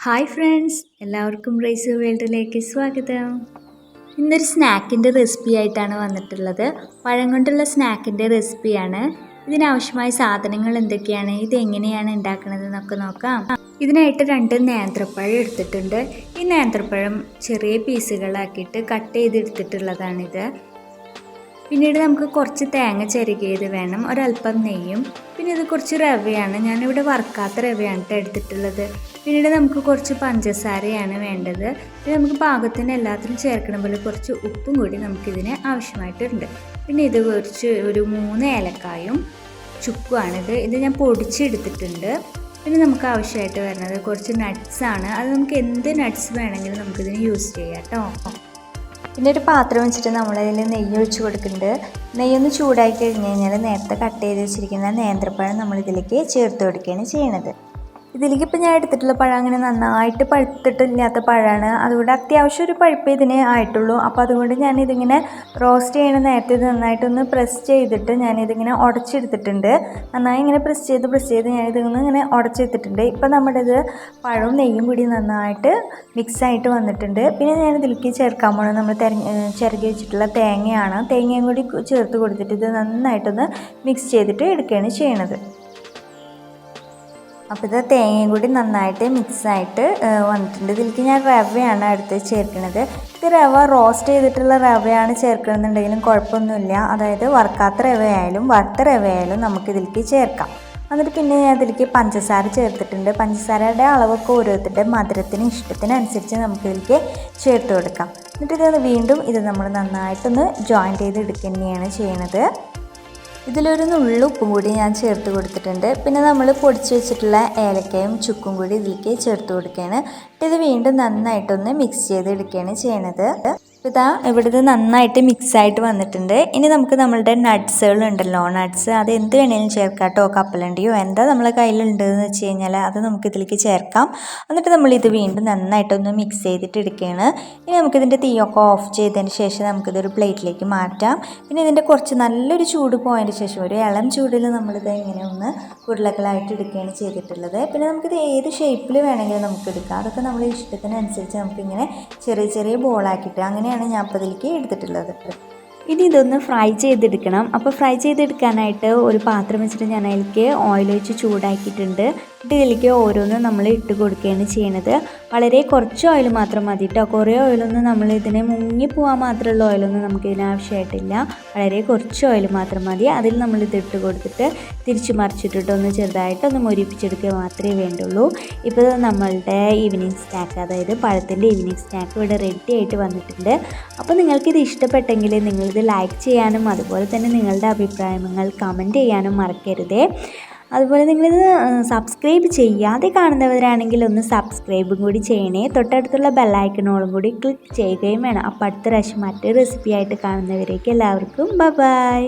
Hi friends, എല്ലാവർക്കും rice വേൾഡിലേക്ക് സ്വാഗതം. ഇന്നൊരു സ്നാക്കിൻ്റെ റെസിപ്പി ആയിട്ടാണ് വന്നിട്ടുള്ളത്. പഴം കൊണ്ടുള്ള സ്നാക്കിൻ്റെ റെസിപ്പിയാണ്. ഇതിനാവശ്യമായ സാധനങ്ങൾ എന്തൊക്കെയാണ്, ഇതെങ്ങനെയാണ് ഉണ്ടാക്കുന്നത് എന്നൊക്കെ നോക്കാം. ഇതിനായിട്ട് 2 നേന്ത്രപ്പഴം എടുത്തിട്ടുണ്ട്. ഈ നേന്ത്രപ്പഴം ചെറിയ പീസുകളാക്കിയിട്ട് കട്ട് ചെയ്തെടുത്തിട്ടുള്ളതാണിത്. പിന്നീട് നമുക്ക് കുറച്ച് തേങ്ങ ചിരകിയത് വേണം, ഒരല്പം നെയ്യും, പിന്നെ ഇത് കുറച്ച് റവയാണ്. ഞാനിവിടെ വറുക്കാത്ത റവയാണ് എടുത്തിട്ടുള്ളത്. പിന്നീട് നമുക്ക് കുറച്ച് പഞ്ചസാരയാണ് വേണ്ടത്. പിന്നെ നമുക്ക് പാകത്തിന് എല്ലാത്തിനും ചേർക്കണ പോലെ കുറച്ച് ഉപ്പും കൂടി നമുക്കിതിന് ആവശ്യമായിട്ടുണ്ട്. പിന്നെ ഇത് ഒരു 3 ഏലക്കായും ചുക്കുമാണിത്. ഇത് ഞാൻ പൊടിച്ചെടുത്തിട്ടുണ്ട്. പിന്നെ നമുക്ക് ആവശ്യമായിട്ട് വരുന്നത് കുറച്ച് നട്ട്സാണ്. അത് നമുക്ക് എന്ത് നട്ട്സ് വേണമെങ്കിലും നമുക്കിതിന് യൂസ് ചെയ്യാം കേട്ടോ. പിന്നെ ഒരു പാത്രം വെച്ചിട്ട് നമ്മളതിൽ നെയ്യ് ഒഴിച്ച് കൊടുക്കുന്നുണ്ട്. നെയ്യൊന്ന് ചൂടായി കഴിഞ്ഞ് കഴിഞ്ഞാൽ നേരത്തെ കട്ട് ചെയ്ത് വെച്ചിരിക്കുന്ന നേന്ത്രപ്പഴം നമ്മളിതിലേക്ക് ചേർത്ത് കൊടുക്കുകയാണ് ചെയ്യണത്. ഇതിലേക്ക് ഇപ്പോൾ ഞാൻ എടുത്തിട്ടുള്ള പഴം അങ്ങനെ നന്നായിട്ട് പഴുത്തിട്ടില്ലാത്ത പഴമാണ്. അതുകൊണ്ട് അത്യാവശ്യം ഒരു പഴുപ്പ് ഇതിന് ആയിട്ടുള്ളൂ. അപ്പോൾ അതുകൊണ്ട് ഞാനിതിങ്ങനെ റോസ്റ്റ് ചെയ്യണ നേരത്തെ ഇത് നന്നായിട്ടൊന്ന് പ്രസ് ചെയ്തിട്ട് ഞാനിതിങ്ങനെ ഉടച്ചെടുത്തിട്ടുണ്ട്. നന്നായി ഇങ്ങനെ പ്രസ് ചെയ്ത് ഞാനിതിങ്ങനെ ഇങ്ങനെ ഉടച്ചെടുത്തിട്ടുണ്ട്. ഇപ്പോൾ നമ്മുടെ ഇത് പഴവും നെയ്യും കൂടി നന്നായിട്ട് മിക്സായിട്ട് വന്നിട്ടുണ്ട്. പിന്നെ ഞാനിതിലേക്ക് ചേർക്കാൻ പോകുന്നത് നമ്മൾ ചിരകി വെച്ചിട്ടുള്ള തേങ്ങയാണ്. തേങ്ങയും കൂടി ചേർത്ത് കൊടുത്തിട്ട് ഇത് നന്നായിട്ടൊന്ന് മിക്സ് ചെയ്തിട്ട് എടുക്കുകയാണ് ചെയ്യണത്. അപ്പോൾ ഇത് തേങ്ങയും കൂടി നന്നായിട്ട് മിക്സായിട്ട് വന്നിട്ടുണ്ട്. ഇതിലേക്ക് ഞാൻ റവയാണ് അടുത്ത് ചേർക്കുന്നത്. ഇത് റവ റോസ്റ്റ് ചെയ്തിട്ടുള്ള റവയാണ് ചേർക്കണമെന്നുണ്ടെങ്കിലും കുഴപ്പമൊന്നുമില്ല. അതായത് വറുക്കാത്ത റവയായാലും വറുത്ത റവയായാലും നമുക്കിതിലേക്ക് ചേർക്കാം. എന്നിട്ട് പിന്നെ ഞാൻ ഇതിലേക്ക് പഞ്ചസാര ചേർത്തിട്ടുണ്ട്. പഞ്ചസാരയുടെ അളവൊക്കെ ഓരോരുത്തരുടെ മധുരത്തിന് ഇഷ്ടത്തിനനുസരിച്ച് നമുക്കിതിലേക്ക് ചേർത്ത് കൊടുക്കാം. എന്നിട്ട് ഇത് വീണ്ടും നമ്മൾ നന്നായിട്ടൊന്ന് ജോയിൻറ്റ് ചെയ്ത് എടുക്കുക തന്നെയാണ് ചെയ്യണത്. ഇതിലൊരു നുള്ളു ഉപ്പും കൂടി ഞാൻ ചേർത്ത് കൊടുത്തിട്ടുണ്ട്. പിന്നെ നമ്മൾ പൊടിച്ച് വെച്ചിട്ടുള്ള ഏലക്കയും ചുക്കും കൂടി ഇതിലേക്ക് ചേർത്ത് കൊടുക്കുകയാണ്. ഇത് വീണ്ടും നന്നായിട്ടൊന്ന് മിക്സ് ചെയ്ത് എടുക്കുകയാണ് ചെയ്യണത്. ഇതാ ഇവിടെ ഇത് നന്നായിട്ട് മിക്സായിട്ട് വന്നിട്ടുണ്ട്. ഇനി നമുക്ക് നമ്മളുടെ നട്ട്സുകളുണ്ടല്ലോ, നട്ട്സ് അത് എന്ത് വേണേലും ചേർക്കാം കേട്ടോ. കപ്പലണ്ടിയോ എന്താ നമ്മളെ കയ്യിലുണ്ടെന്ന് വെച്ച് കഴിഞ്ഞാൽ അത് നമുക്ക് ഇതിലേക്ക് ചേർക്കാം. എന്നിട്ട് നമ്മളിത് വീണ്ടും നന്നായിട്ടൊന്ന് മിക്സ് ചെയ്തിട്ട് എടുക്കുകയാണ്. ഇനി നമുക്കിതിൻ്റെ തീയൊക്കെ ഓഫ് ചെയ്തതിന് ശേഷം നമുക്കിതൊരു പ്ലേറ്റിലേക്ക് മാറ്റാം. പിന്നെ ഇതിൻ്റെ കുറച്ച് നല്ലൊരു ചൂട് പോയതിന് ശേഷം ഒരു ഇളം ചൂടിൽ നമ്മളിത് ഇങ്ങനെ ഒന്ന് ഉരുളകളായിട്ട് എടുക്കുകയാണ് ചെയ്തിട്ടുള്ളത്. പിന്നെ നമുക്കിത് ഏത് ഷേപ്പിൽ വേണമെങ്കിലും നമുക്ക് എടുക്കാം. അതൊക്കെ നമ്മുടെ ഇഷ്ടത്തിനനുസരിച്ച് നമുക്കിങ്ങനെ ചെറിയ ചെറിയ ബോളാക്കിയിട്ട് അങ്ങനെ ഞാൻ അപ്പോൾ ഇതിലേക്ക് എടുത്തിട്ടുള്ളത്. ഇനി ഇതൊന്ന് ഫ്രൈ ചെയ്തെടുക്കണം. അപ്പോൾ ഫ്രൈ ചെയ്തെടുക്കാനായിട്ട് ഒരു പാത്രം വെച്ചിട്ട് ഞാൻ അതിലേക്ക് ഓയിൽ ഒഴിച്ച് ചൂടാക്കിയിട്ടുണ്ട്. എന്നിട്ട് ഇതിലേക്ക് ഓരോന്നും നമ്മൾ ഇട്ട് കൊടുക്കുകയാണ് ചെയ്യണത്. വളരെ കുറച്ച് ഓയിൽ മാത്രം മതി കേട്ടോ. കുറേ ഓയിലൊന്നും നമ്മൾ ഇതിനെ മുങ്ങിപ്പോകാൻ മാത്രമുള്ള ഓയിലൊന്നും നമുക്കിതിന് ആവശ്യമായിട്ടില്ല. വളരെ കുറച്ച് ഓയിൽ മാത്രം മതി. അതിൽ നമ്മളിത് ഇട്ട് കൊടുത്തിട്ട് തിരിച്ച് മറിച്ചിട്ടിട്ട് ഒന്ന് ചെറുതായിട്ടൊന്ന് മൊരിപ്പിച്ചെടുക്കുക മാത്രമേ വേണ്ടുള്ളൂ. ഇപ്പോൾ നമ്മളുടെ ഈവനിങ് സ്നാക്ക്, അതായത് പഴത്തിൻ്റെ ഈവനിങ് സ്നാക്ക് ഇവിടെ റെഡി ആയിട്ട് വന്നിട്ടുണ്ട്. അപ്പോൾ നിങ്ങൾക്കിത് ഇഷ്ടപ്പെട്ടെങ്കിൽ നിങ്ങളിത് ലൈക്ക് ചെയ്യാനും അതുപോലെ തന്നെ നിങ്ങളുടെ അഭിപ്രായങ്ങൾ കമൻറ്റ് ചെയ്യാനും മറക്കരുതേ. അതുപോലെ നിങ്ങളിത് സബ്സ്ക്രൈബ് ചെയ്യാതെ കാണുന്നവരാണെങ്കിൽ ഒന്ന് സബ്സ്ക്രൈബും കൂടി ചെയ്യണേ. തൊട്ടടുത്തുള്ള ബെല്ലൈക്കണോളും കൂടി ക്ലിക്ക് ചെയ്യുകയും വേണം. അപ്പോൾ അടുത്ത പ്രാവശ്യം മറ്റൊരു റെസിപ്പി ആയിട്ട് കാണുന്നവരേക്ക് എല്ലാവർക്കും ബൈ.